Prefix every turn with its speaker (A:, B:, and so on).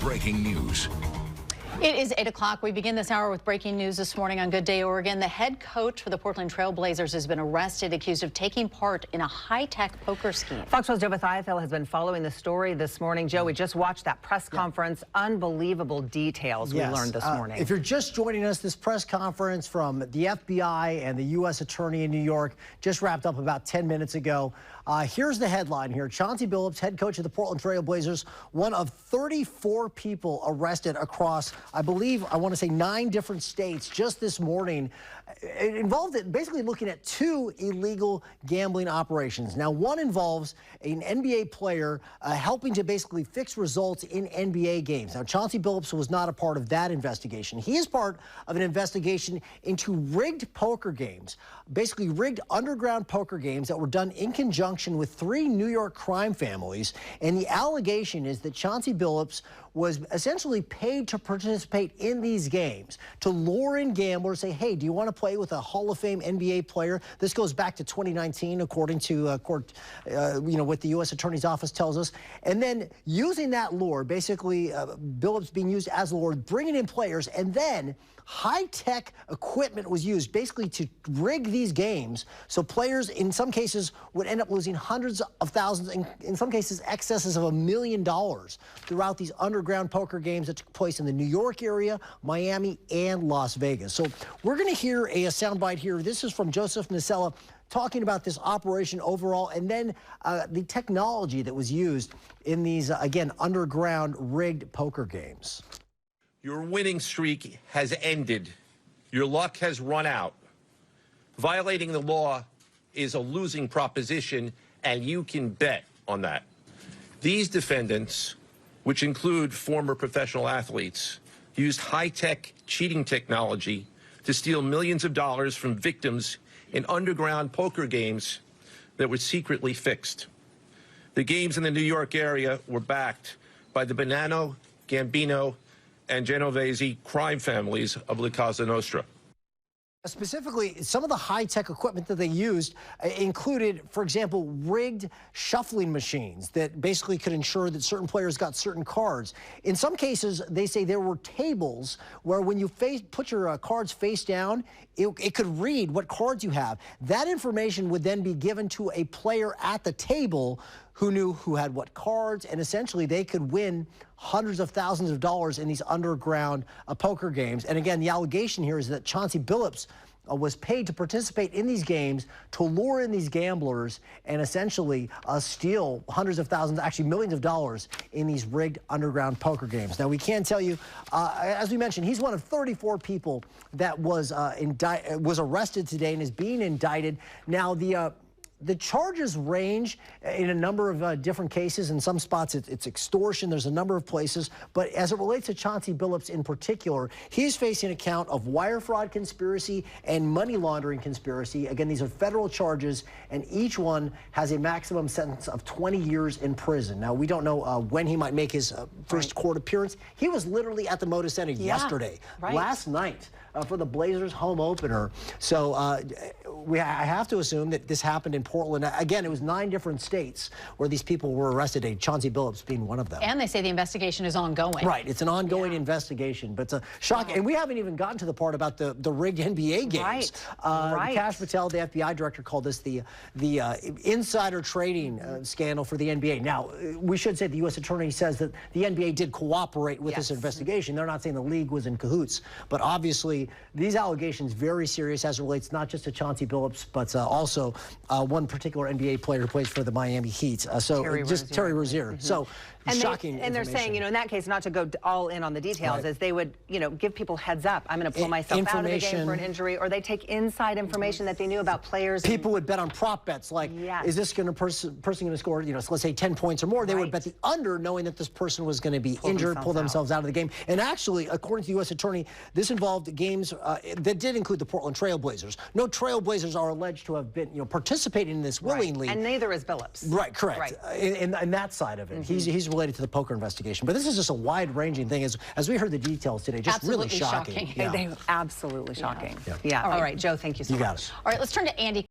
A: Breaking news.
B: It is 8 o'clock. We begin this hour with breaking news this morning on Good Day Oregon. The head coach for the Portland Trail Blazers has been arrested, accused of taking part in a high-tech poker scheme.
C: Fox 12's Joe Mathiafel has been following the story this morning. Joe, we just watched that press conference. Unbelievable details we learned this morning.
D: If you're just joining us, this press conference from the FBI and the U.S. Attorney in New York just wrapped up about 10 minutes ago. Here's the headline here. Chauncey Billups, head coach of the Portland Trail Blazers, one of 34 people arrested across, I want to say 9 different states just this morning. It involved basically looking at 2 illegal gambling operations. Now, one involves an NBA player helping to basically fix results in NBA games. Now, Chauncey Billups was not a part of that investigation. He is part of an investigation into rigged poker games, basically rigged underground poker games that were done in conjunction with 3 New York crime families. And the allegation is that Chauncey Billups was essentially paid to participate in these games, to lure in gamblers, say, hey, do you want to play with a Hall of Fame NBA player? This goes back to 2019, according to what the U.S. Attorney's Office tells us. And then using that lure, basically Billups being used as a lure, bringing in players, and then high-tech equipment was used basically to rig these games so players in some cases would end up losing hundreds of thousands, and in some cases excesses of $1 million throughout these underground poker games that took place in the New York area, Miami, and Las Vegas. So we're going to hear a soundbite here. This is from Joseph Nisella talking about this operation overall, and then the technology that was used in these, again, underground rigged poker games.
E: Your winning streak has ended. Your luck has run out. Violating the law is a losing proposition, and you can bet on that. These defendants, which include former professional athletes, used high-tech cheating technology to steal millions of dollars from victims in underground poker games that were secretly fixed. The games in the New York area were backed by the Bonanno, Gambino, and Genovese crime families of La Cosa Nostra.
D: Specifically, some of the high-tech equipment that they used included, for example, rigged shuffling machines that basically could ensure that certain players got certain cards. In some cases, they say there were tables where when you put your cards face down, it could read what cards you have. That information would then be given to a player at the table who knew who had what cards, and essentially they could win hundreds of thousands of dollars in these underground poker games. And again, the allegation here is that Chauncey Billups was paid to participate in these games to lure in these gamblers and essentially steal hundreds of thousands, actually millions of dollars in these rigged underground poker games. Now, we can tell you, as we mentioned, he's one of 34 people that was arrested today and is being indicted. Now, the charges range in a number of different cases. In some spots, it's extortion. There's a number of places. But as it relates to Chauncey Billups in particular, he's facing a count of wire fraud conspiracy and money laundering conspiracy. Again, these are federal charges, and each one has a maximum sentence of 20 years in prison. Now, we don't know when he might make his first court appearance. He was literally at the Moda Center yesterday, last night, for the Blazers home opener. So I have to assume that this happened in Portland. Again, it was 9 different states where these people were arrested, Chauncey Billups being one of them.
B: And they say the investigation is ongoing.
D: Right, it's an ongoing investigation, but it's shocking. And we haven't even gotten to the part about the rigged NBA games. Kash Patel, the FBI director, called this the insider trading scandal for the NBA. Now, we should say the U.S. Attorney says that the NBA did cooperate with this investigation. They're not saying the league was in cahoots, but obviously these allegations very serious as it relates not just to Chauncey Billups, but also one particular NBA player who plays for the Miami Heat. Terry Rozier. So shocking.
C: And they're saying, in that case, not to go all in on the details, is they would, give people heads up. I'm going to pull myself out of the game for an injury, or they take inside information that they knew about players.
D: People would bet on prop bets, like, is this person going to score, so let's say 10 points or more. They would bet the under, knowing that this person was going to be injured, pull themselves out of the game. And actually, according to the U.S. Attorney, this involved games that did include the Portland Trail Blazers. No Trail Blazers are alleged to have been, participating in this willingly.
C: And neither is Billups.
D: Right, correct. In that side of it. He's related to the poker investigation. But this is just a wide-ranging thing. As we heard the details today, just really shocking.
C: They absolutely shocking. All right, Joe, thank you so much.
D: You got it.
B: All right, let's turn to Andy.